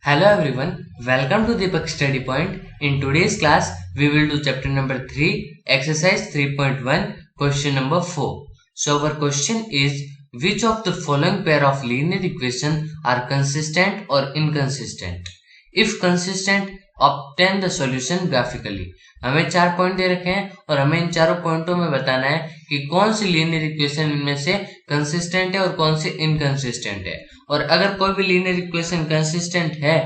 Hello everyone, welcome to Deepak Study Point. In today's class, we will do chapter number 3, exercise 3.1, question number 4. So our question is, which of the following pair of linear equations are consistent or inconsistent? If consistent, obtain the solution graphically. हमें 4 point दे रखे हैं और हमें इन चारों पॉइंटों में बताना है कि कौन सी लीनियर इक्वेशन इनमें से कंसिस्टेंट है और कौन सी इनकंसिस्टेंट है। और अगर कोई भी लीनियर इक्वेशन कंसिस्टेंट है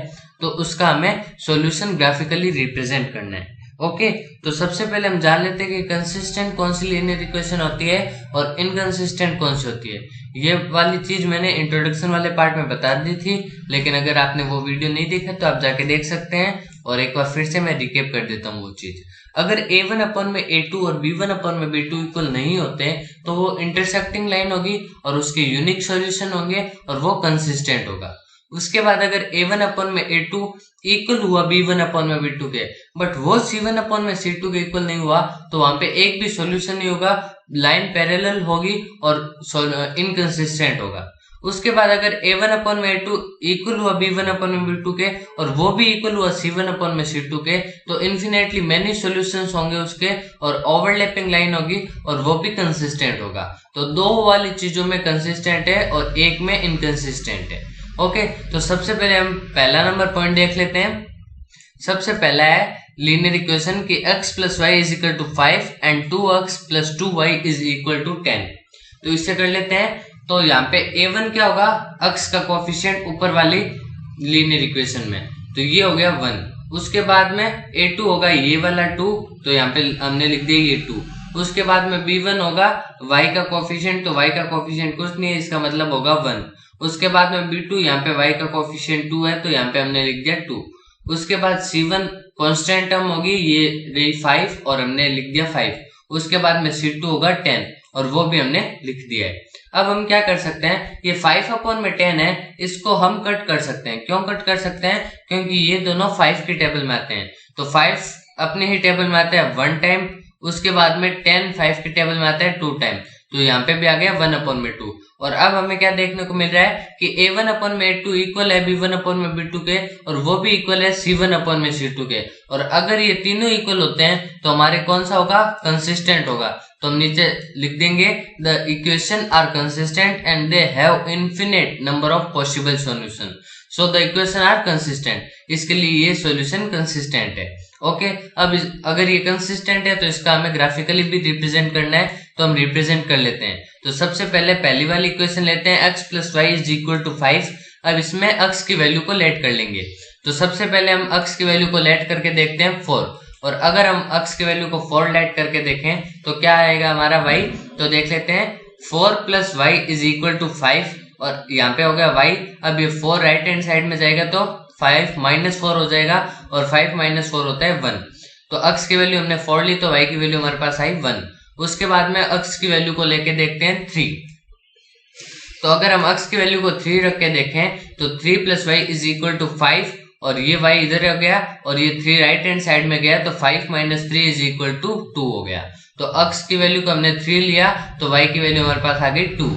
तो उसका हमें सॉल्यूशन ग्राफिकली रिप्रेजेंट करना है। ओके, तो सबसे पहले हम जान लेते हैं कि कंसिस्टेंट कौन सी लीनियर इक्वेशन होती है और इनकंसिस्टेंट कौन सी होती है। ये वाली चीज मैंने इंट्रोडक्शन वाले पार्ट में बता दी थी, लेकिन अगर आपने वो वीडियो नहीं देखा तो आप जाके देख सकते हैं। और एक बार फिर से मैं रिकेप कर देता हूँ वो चीज। अगर a1 अपन में a2 और b1 अपन में b2 इक्वल नहीं होते तो वो इंटरसेक्टिंग लाइन होगी और उसके यूनिक सॉल्यूशन होंगे और वो कंसिस्टेंट होगा। उसके बाद अगर a1 अपन में a2 इक्वल हुआ b1 अपन में b2 के, बट वो c1 अपन में c2 के इक्वल नहीं हुआ, तो वहां पे एक भी सॉल्यूशन नहीं होगा, लाइन पैरेलल होगी और इनकंसिस्टेंट होगा। उसके बाद अगर a1 अपन में a2 इक्वल हुआ b1 अपन में b2 के और वो भी इक्वल हुआ c1 अपन में c2 के, तो इन्फिनेटली मेनी सॉल्यूशंस होंगे उसके और ओवरलैपिंग लाइन होगी और वो भी कंसिस्टेंट होगा। तो दो वाली चीजों में कंसिस्टेंट है और एक में इनकंसिस्टेंट है। ओके, तो सबसे पहले हम पहला नंबर पॉइंट देख लेते हैं। सबसे पहला है लीनियर इक्वेशन की x plus y is equal to 5 and 2x plus 2y is equal to 10। तो इससे कर लेते हैं। तो यहाँ पे a1 क्या होगा, x का कोफिशिएंट ऊपर वाली लीनियर इक्वेशन में, तो ये हो गया 1। उसके बाद में a2 होगा ये वाला 2, तो यहाँ पे हमने लिख दिया ये 2। उसके बाद में b1 होगा y का कोफिशिएंट, तो y का कोफिशिएंट कुछ नहीं है, इसका मतलब होगा 1। उसके बाद में b2, यहाँ पे y का कोफिशिएंट 2 है, तो यहाँ पे हमने लिख दिया 2। उसके बाद c1 कांस्टेंट टर्म होगी, ये रही 5 और हमने लिख दिया 5। उसके बाद में c2 होगा 10 और वो भी हमने लिख दिया है। अब हम क्या कर सकते हैं, ये 5 अपॉन में 10 है, इसको हम कट कर सकते हैं। क्यों कट कर सकते हैं, क्योंकि ये दोनों 5 के टेबल में आते हैं। तो 5 अपने ही टेबल में आता है 1 टाइम, उसके बाद में 10 5 के टेबल में आता है 2 टाइम, तो यहाँ पे भी आ गया 1 अपॉन में 2। और अब हमें क्या देखने को मिल रहा है कि a1 अपॉन में a2 इक्वल है b1 अपॉन में b2 के और वो भी इक्वल है c1 अपॉन में c2 के। और अगर ये तीनों इक्वल होते हैं तो हमारे कौन सा होगा, कंसिस्टेंट होगा। तो हम नीचे लिख देंगे the equation are consistent and they have infinite number of possible solution, so the equation are consistent. इसके लिए ये सॉल्यूशन कंसिस्टेंट है। ओके, अब अगर ये कंसिस्टेंट है तो इसका हमें ग्राफिकली भी रिप्रेजेंट करना है, तो हम रिप्रेजेंट कर लेते हैं। तो सबसे पहले पहली वाली इक्वेशन लेते हैं, x plus y is equal to 5। अब इसमें x की वैल्यू को लेट कर लेंगे। तो सबसे पहले हम x की वैल्यू को लेट करके देखते हैं 4। और अगर हम x की वैल्यू को 4 लेट करके देखें तो क्या आएगा हमारा y, तो देख लेते हैं 4 plus y is equal to 5 और यहाँ पे हो गया y। अब ये 4 राइट हैंड साइड में जाएगा तो 5 माइनस 4 हो जाएगा और 5 माइनस 4 होता है 1। तो x की वैल्यू हमने 4 ली तो y की वैल्यू हमारे पास आई 1। उसके बाद में x की वैल्यू को लेके देखते हैं 3। तो अगर हम x की वैल्यू को 3 रख के देखें तो 3 plus y is equal to 5 और ये y इधर हो गया और ये 3 राइट हैंड साइड में गया तो 5 माइनस 3 इज इक्वल टू 2 हो गया। तो x की वैल्यू को हमने 3 लिया तो y की वैल्यू हमारे पास आ गई 2।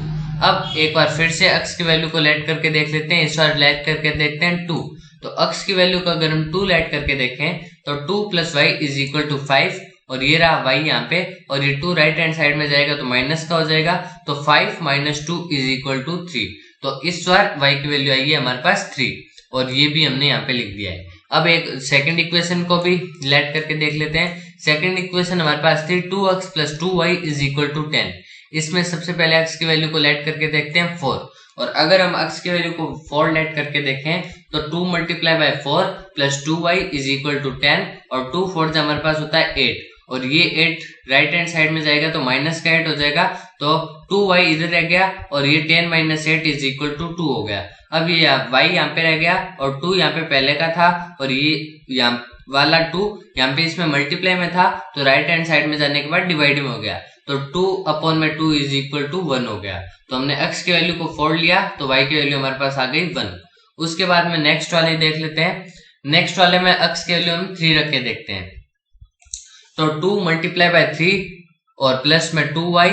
अब एक बार फिर से x की वैल्यू को लेट करके देख लेते हैं, इस बार लेट करके देखते हैं 2। तो x की वैल्यू को अगर हम 2 लेट करके देखें तो 2 plus y is equal to 5 और ये रहा y यहाँ पे और ये 2 राइट हैंड साइड में जाएगा तो माइनस का हो जाएगा, तो 5 माइनस 2 इज इक्वल टू 3। तो इस बार y की वैल्यू आई है हमारे पास 3 और ये भी हमने यहाँ पे लिख दिया है। अब एक सेकंड इक्वेशन को भी लेट करके देख लेते हैं। सेकंड इक्वेशन हमारे पास थी 2x plus 2y is equal to 10। इसमें सबसे पहले x की वैल्यू को लेट करके देखते हैं 4। और अगर हम x की वैल्यू को 4 लेट करके देखें तो 2 multiply by 4 plus 2y is equal to 10 और 2 4 हमारे पास होता है 8 और ये 8 राइट हैंड साइड में जाएगा तो माइनस का 8 हो जाएगा, तो 2y इधर रह गया और ये 10 माइनस 8 इज इक्वल टू 2 हो गया। अब ये y यहाँ पे रह गया और 2 यहाँ पे पहले का था और ये यहाँ वाला 2 यहाँ पे इसमें मल्टीप्लाई में था तो राइट हैंड साइड में जाने के बाद डिवाइड में हो गया, तो 2 अपॉन में 2 इज इक्वल टू 1 हो गया। तो हमने x की वैल्यू को 4 लिया तो y की वैल्यू हमारे पास आ गई 1। उसके बाद में नेक्स्ट वाले देख लेते हैं। नेक्स्ट वाले में x की वैल्यू हम 3 रख के देखते हैं। तो 2 मल्टीप्लाई बाय 3 और प्लस में 2y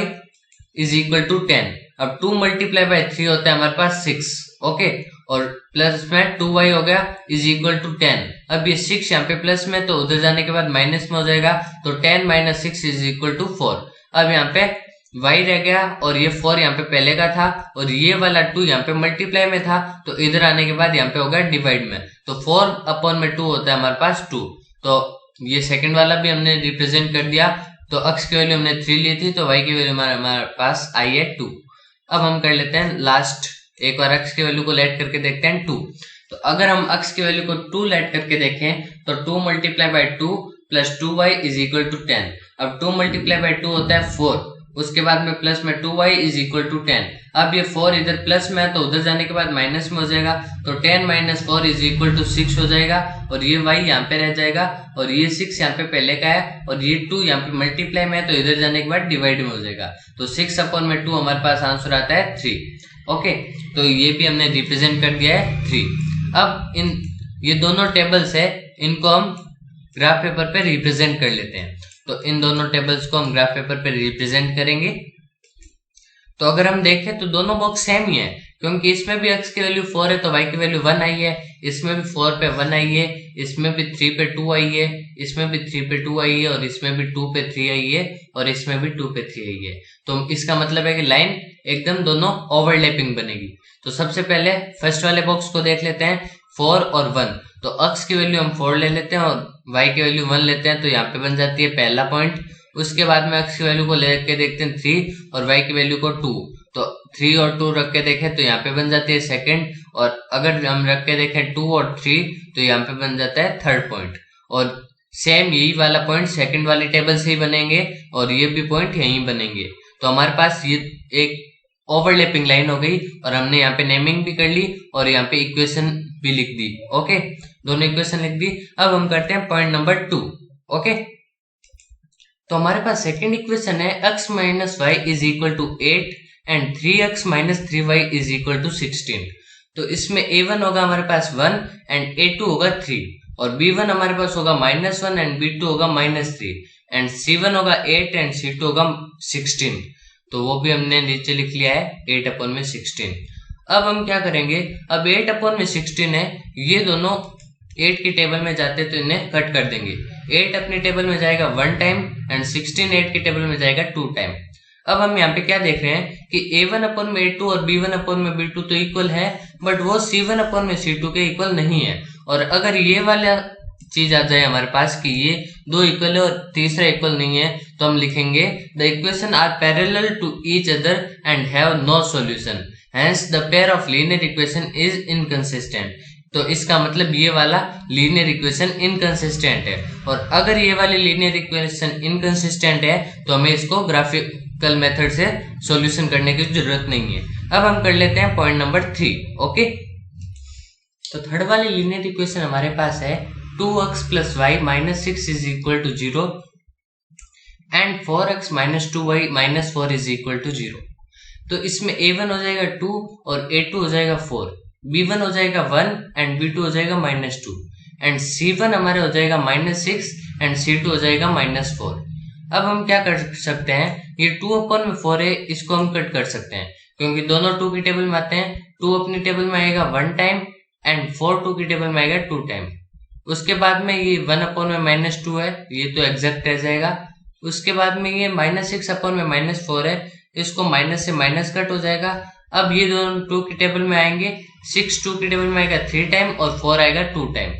इज इक्वल टू 10। अब 2 मल्टीप्लाई बाय 3 होता है हमारे पास 6। ओके, और प्लस में 2y हो गया इज इक्वल टू 10। अब ये 6 यहाँ पे प्लस में तो उधर जाने के बाद माइनस में हो जाएगा, तो 10 माइनस 6 इज इक्वल टू 4। अब यहाँ पे y रह गया और ये 4 यहाँ पे पहले का था और ये वाला 2 यहाँ पे मल्टीप्लाई में था, तो इधर आने के बाद यहाँ पे होगा डिवाइड में, तो 4 अपॉन में 2 होता है हमारे पास 2। तो ये सेकंड वाला भी हमने रिप्रेजेंट कर दिया। तो अक्स की वैल्यू हमने 3 ली थी, तो y की वैल्यू हमारे पास आई है 2। अब हम कर लेते हैं लास्ट, एक बार अक्स की वैल्यू को लेट करके देखते हैं 2। तो अगर हम अक्स की वैल्यू को 2 लेट करके देखें तो 2 multiply by 2 plus 2y is equal to 10। अब 2 मल्टीप्लाई बाई 2 होता है 4, उसके बाद में प्लस में 2y इज इक्वल टू 10। अब ये 4 इधर प्लस में है तो उधर जाने के बाद माइनस में हो जाएगा, तो 10 माइनस 4 इज इक्वल टू 6 हो जाएगा और ये y यहाँ पे रह जाएगा और ये 6 यहाँ पे पहले का है और ये 2 यहाँ पे मल्टीप्लाई में है तो इधर जाने के बाद डिवाइड में हो जाएगा, तो 6 अपॉन में 2 हमारे पास आंसर आता है 3। ओके, तो ये भी हमने रिप्रेजेंट कर दिया है 3। अब ये दोनों टेबल्स है, इनको हम ग्राफ पेपर पे रिप्रेजेंट कर लेते हैं। तो इन दोनों टेबल्स को हम ग्राफ पेपर पे रिप्रेजेंट करेंगे। तो अगर हम देखें तो दोनों बॉक्स सेम ही है, क्योंकि इसमें भी x की वैल्यू 4 है तो y की वैल्यू 1 आई है, इसमें भी 4 पे 1 आई है, इसमें भी 3 पे 2 आई है, इसमें भी 3 पे 2 आई है और इसमें भी 2 पे 3 आई है और इसमें भी 2 पे 3 आई है। तो इसका मतलब है कि लाइन एकदम दोनों ओवरलैपिंग बनेगी। तो सबसे पहले फर्स्ट वाले बॉक्स को देख लेते हैं, 4 और 1। तो x की वैल्यू हम 4 ले लेते हैं और y की वैल्यू 1 लेते हैं, तो यहाँ पे बन जाती है पहला पॉइंट। उसके बाद में x की वैल्यू को लेके देखते हैं 3 और y की वैल्यू को 2, तो 3 और 2 रख के देखें तो यहाँ पे बन जाती है सेकंड, और अगर हम रख के देखें 2 और 3 तो यहाँ पे बन जाता है थर्ड पॉइंट। और सेम यही वाला पॉइंट सेकंड वाली टेबल से ही बनेंगे और ये भी पॉइंट यहीं बनेंगे। तो हमारे पास ये एक ओवरलैपिंग लाइन हो गई और हमने यहाँ पे नेमिंग भी कर ली और यहाँ पे इक्वेशन भी लिख दी। ओके, दोनों इक्वेशन लिख दी। अब हम करते हैं पॉइंट नंबर 2। ओके, तो हमारे पास सेकंड इक्वेशन है x minus y is equal to 8 and 3x minus 3y is equal to 16। तो इसमें a1 होगा हमारे पास 1 एंड a2 होगा 3 और b1 हमारे पास होगा -1 एंड b2 होगा -3 एंड c1 होगा 8 एंड c2 होगा 16। तो वो भी हमने नीचे लिख लिया है 8 अपॉन में 16। अब हम क्या करेंगे, अब 8 अपॉन में 16 है, ये दोनों 8 की टेबल में जाते तो इन्हें कट कर देंगे। 8 अपनी टेबल में जाएगा 1 टाइम एंड 16 8 की टेबल में जाएगा 2 टाइम। अब हम यहाँ पे क्या देख रहे हैं कि a1 अपॉन में a2 और b1 अपॉन में b2 तो इक्वल है, बट वो c1 अपॉन में c2 के इक्वल नहीं है। और अगर ये वाला चीज आ जाए हमारे पास कि ये दो इक्वल है और तीसरा इक्वल नहीं है, तो हम लिखेंगे the equation are parallel to each other and have no solution, hence the pair of linear equation is inconsistent. तो इसका मतलब ये वाला लीनियर इक्वेशन इनकंसिस्टेंट है, और अगर ये वाली लीनियर इक्वेशन इनकंसिस्टेंट है तो हमें इसको ग्राफिकल मेथड से सॉल्यूशन करने की जरूरत नहीं है। अब हम कर लेते हैं पॉइंट नंबर 3। ओके, तो थर्ड वाली लीनियर इक्वेशन हमारे पास है 2x plus y minus 6 is equal to 0 and 4x minus 2y minus 4 is equal to 0। तो इसमें a1 हो जाएगा 2 और a2 हो जाएगा 4, b1 हो जाएगा 1 एंड b2 हो जाएगा -2 एंड c1 हमारे हो जाएगा -6 एंड c2 हो जाएगा -4। अब हम क्या कर सकते हैं, ये 2 अपॉन में 4 है, इसको हम कट कर सकते हैं क्योंकि दोनों 2 की टेबल में आते हैं। 2 अपनी टेबल में आएगा 1 टाइम एंड 4 2 की टेबल में आएगा 2 टाइम। उसके बाद में ये 1 अपॉन में -2 है, ये तो एग्जैक्ट रह जाएगा। उसके बाद में ये -6 अपॉन में -4 है, इसको माइनस से माइनस कट हो जाएगा। अब ये दोनों 2 की टेबल में आएंगे, 6 2 की टेबल में आएगा 3 टाइम और 4 आएगा 2 टाइम।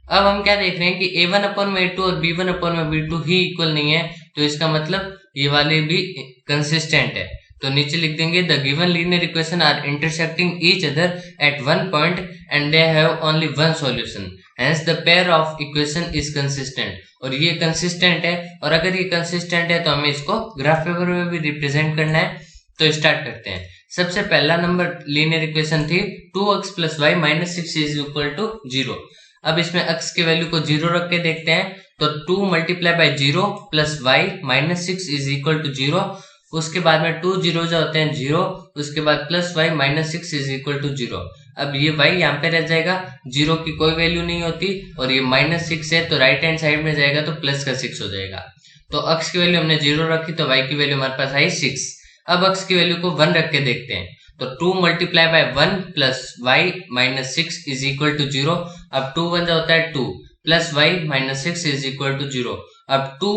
अब हम क्या देख रहे हैं कि a1 अपॉन में a2 और b1 अपॉन में b2 ही इक्वल नहीं है, तो इसका मतलब ये वाले भी कंसिस्टेंट है। तो नीचे लिख देंगे the given linear equation are intersecting each other at one point and they have only one solution, hence the pair of equation is consistent. और ये कंसिस्टेंट है, और अगर ये कंसिस्टेंट है तो हमें इसको ग्राफ पेपर में भी रिप्रेजेंट करना है। तो स्टार्ट करते हैं। सबसे पहला नंबर लीनियर इक्वेशन थी 2x plus y minus 6 is equal to 0। अब इसमें x की वैल्यू को 0 रख के देखते हैं, तो 2 मल्टीप्लाई बाई 0 प्लस y minus 6 is equal to 0। उसके बाद में 2 जीरो जो होते हैं 0, उसके बाद plus y minus 6 is equal to 0। अब ये y यहाँ पे रह जाएगा, 0 की कोई वैल्यू नहीं होती और ये -6 है तो राइट हैंड साइड में जाएगा तो प्लस का 6 हो जाएगा। तो x की वैल्यू हमने 0 रखी तो y की वैल्यू हमारे पास आई 6। अब x की वैल्यू को 1 रख के देखते हैं, तो 2 multiply by 1 plus y minus 6 is equal to 0। अब 2 1 होता है 2 plus y minus 6 is equal to 0। अब 2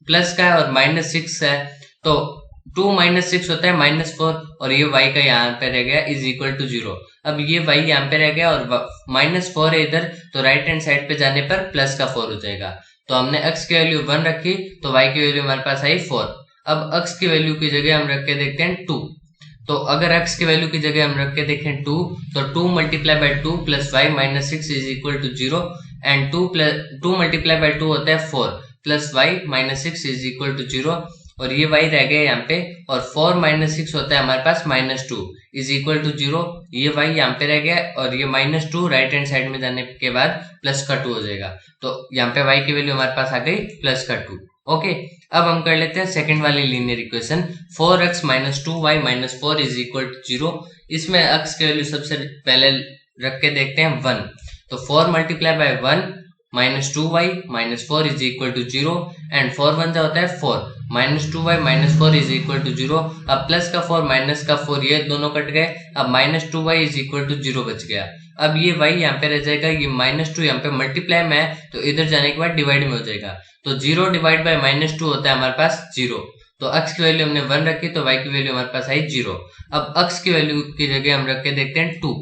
प्लस का है और माइनस 6 है, तो 2 माइनस 6 होता है माइनस 4 और ये y का यहाँ पे रह गया इज इक्वल टू 0। अब ये y यहाँ पे रह गया और माइनस 4 है इधर, तो राइट हैंड साइड पे जाने पर प्लस का 4 हो जाएगा। तो हमने x की वैल्यू 1 रखी तो y की वैल्यू हमारे पास आई 4। अब x की वैल्यू की जगह हम रख के देखते हैं 2। तो अगर x की वैल्यू की जगह हम रख के देखें 2, तो 2 multiply by 2 plus y minus 6 is equal to 0 and 2 multiply by 2 होता है 4 plus y minus 6 is equal to 0 और ये y रह गया यहाँ पे, और 4 माइनस 6 होता है हमारे पास माइनस 2 इज इक्वल टू 0। ये y यहाँ पे रह गया और ये माइनस 2 राइट हैंड साइड में जाने के बाद प्लस का 2 हो जाएगा। तो यहाँ पे y की वैल्यू हमारे पास आ गई प्लस का 2। ओके, अब हम कर लेते हैं सेकंड वाली linear equation 4x minus 2y minus 4 is equal to 0। इसमें x की वैल्यू सबसे पहले रख के देखते हैं 1। तो 4 multiply by 1 minus 2y minus 4 is equal to 0 and 4 1 जा होता है 4 minus 2y minus 4 is equal to 0। अब प्लस का 4 माइनस का 4 ये दोनों कट गए, अब minus 2y is equal to 0 बच गया। अब ये y यहाँ पे रह जाएगा, ये माइनस 2 यहाँ पे मल्टीप्लाई में है तो इधर जाने के बाद डिवाइड में हो जाएगा। तो 0 डिवाइड बाय माइनस 2 होता है हमारे पास 0। तो x की वैल्यू हमने 1 रखी तो y की वैल्यू हमारे पास आई 0। अब x की वैल्यू की जगह हम रख के देखते हैं 2।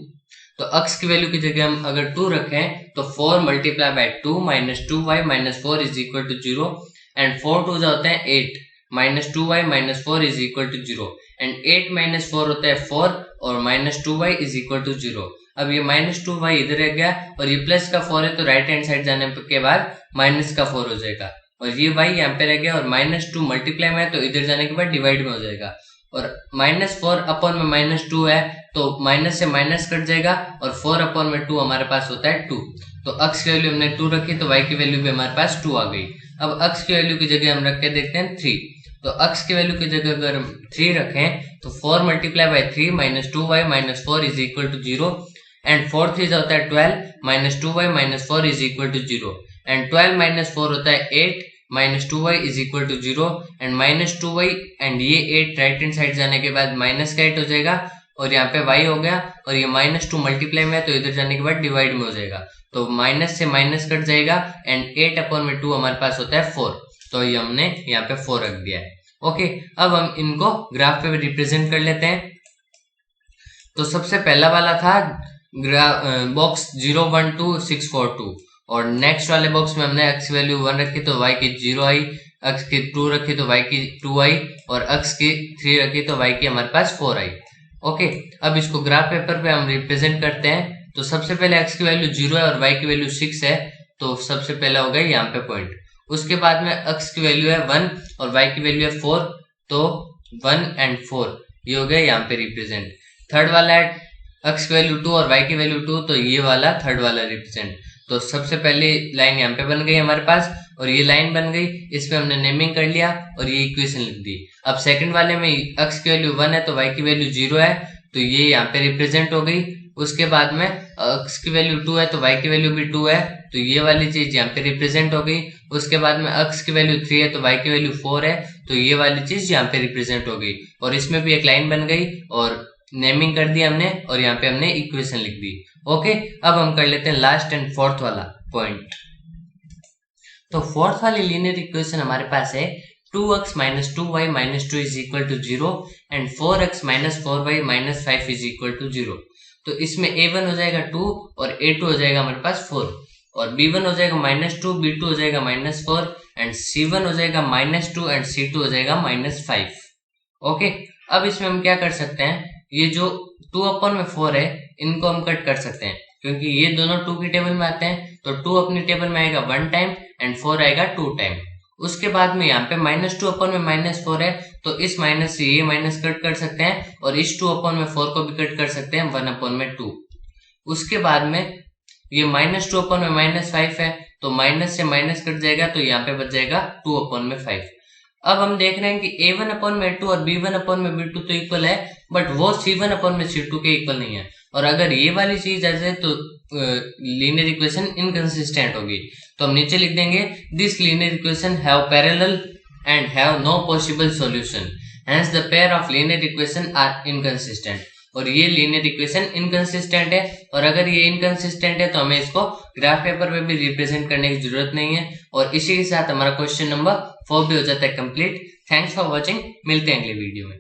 तो x की वैल्यू की जगह हम अगर 2 रखें तो 4 multiply by 2 minus 2y minus 4 is equal to 0 and 4 2 होता है 8 minus 2y minus 4 is equal to 0 and 8 minus 4 होता है 4 और minus 2y is equal to 0। अब ये माइनस 2y इधर रह गया और ये प्लस का 4 है तो राइट हैंड साइड जाने के बाद माइनस का 4 हो जाएगा और ये y यहाँ पे रह गया और माइनस 2 मल्टीप्लाई में है तो इधर जाने के बाद डिवाइड में हो जाएगा और माइनस 4 अपॉन में माइनस 2 है तो माइनस से माइनस कट जाएगा और 4 अपॉन में 2 हमारे पास होता है 2। तो x की वैल्यू हमने 2 रखी तो y की वैल्यू भी हमारे पास 2 आ गई। अब x की वैल्यू की जगह हम रख के देखते हैं 3। तो x की वैल्यू की जगह अगर हम 3 रखें तो 4 multiply by 3 minus 2y minus 4 is equal to 0 and 4 3 होता है 12 minus 2y minus 4 is equal to 0 and 12 minus 4 होता है 8 minus 2y is equal to 0 and minus 2y and ये 8 राइट हैंड साइड जाने के बाद माइनस का 8 हो जाएगा और यहाँ पे y हो गया और ये माइनस 2 मल्टीप्लाई में है तो इधर जाने के बाद डिवाइड में हो जाएगा तो माइनस से माइनस कट जाएगा एंड 8 अपॉन में 2 हमारे पास होता है 4। तो ये हमने यहाँ पे 4 रख दिया है। ओके, अब हम इनको ग्राफ पे रिप्रेजेंट कर लेते हैं। तो सबसे पहला वाला था बॉक्स 0 1 2 6 4 2 और नेक्स्ट वाले बॉक्स में हमने x वैल्यू 1 रखी तो y की 0 आई, x की 2 रखी तो y की 2 आई और x की 3 रखी तो y की हमारे पास 4 आई। ओके, अब इसको ग्राफ पेपर पे हम रिप्रेजेंट करते हैं। तो सबसे पहले x की वैल्यू 0 है और y की वैल्यू 6 है तो सबसे पहला हो गया यहाँ पे पॉइंट। उसके बाद में x की वैल्यू है 1 और y की वैल्यू है 4 तो 1 एंड 4 ये हो गया यहाँ पे रिप्रेजेंट। थर्ड वाला है x की वैल्यू 2 और y की वैल्यू 2 तो ये वाला थर्ड वाला रिप्रेजेंट। तो सबसे पहले लाइन यहाँ पे बन गई हमारे पास और ये लाइन बन गई, इस पे हमने नेमिंग कर लिया और ये इक्वेशन लिख दी। अब सेकंड वाले में x की वैल्यू 1 है तो y की वैल्यू 0 है तो ये यहाँ पे रिप्रेजेंट हो गई। उसके बाद में x की वैल्यू 2 है तो y की वैल्यू भी 2 है तो ये वाली चीज यहाँ पे रिप्रेजेंट हो गई। उसके बाद में x की वैल्यू 3 है तो y की वैल्यू 4 है तो ये वाली चीज यहाँ पे रिप्रेजेंट हो गई और इसमें भी एक लाइन बन गई और नेमिंग कर दी हमने और यहाँ पे हमने इक्वेशन लिख दी। ओके, अब हम कर लेते हैं लास्ट एंड फोर्थ वाला पॉइंट। तो फोर्थ वाली लीनियर इक्वेशन हमारे पास है 2x minus 2y minus 2 is equal to 0 and 4x minus 4y minus 5 is equal to 0। तो इसमें a1 हो जाएगा 2 और a2 हो जाएगा हमारे पास 4 और b1 हो जाएगा माइनस 2, b2 हो जाएगा माइनस 4 एंड c1 हो जाएगा माइनस 2 एंड c2 हो जाएगा माइनस 5। ओके, अब इसमें हम क्या कर सकते हैं, ये जो 2 अपॉन में 4 है इनको हम कट कर सकते हैं क्योंकि ये दोनों 2 की टेबल में आते हैं तो 2 अपनी टेबल में आएगा 1 टाइम एंड 4 आएगा 2 टाइम। उसके बाद में यहाँ पे माइनस 2 अपॉन में माइनस 4 है तो इस माइनस से ये माइनस कट कर सकते हैं और इस 2 अपॉन में 4 को भी कट कर सकते हैं 1 अपॉन में 2। उसके बाद में ये माइनस 2 अपॉन में माइनस 5 है तो माइनस से माइनस कट जाएगा तो यहाँ पे बच जाएगा 2 अपॉन में 5। अब हम देख रहे हैं कि a1 अपॉन में a2 और b1 अपॉन में b2 तो इक्वल है बट वो c1 अपॉन में c2 के इक्वल नहीं है और अगर ये वाली चीज आ जाए तो लीनियर इक्वेशन इनकंसिस्टेंट होगी। तो हम नीचे लिख देंगे this linear equation have parallel and have no possible solution, hence the pair of linear equation are inconsistent. और ये लीनियर इक्वेशन इनकंसिस्टेंट है, और अगर ये इनकंसिस्टेंट है तो हमें इसको ग्राफ पेपर में भी रिप्रेजेंट करने की जरूरत नहीं है। और इसी के साथ हमारा क्वेश्चन नंबर 4 भी हो जाता है कंप्लीट। थैंक्स फॉर वॉचिंग, मिलते हैं अगले वीडियो में।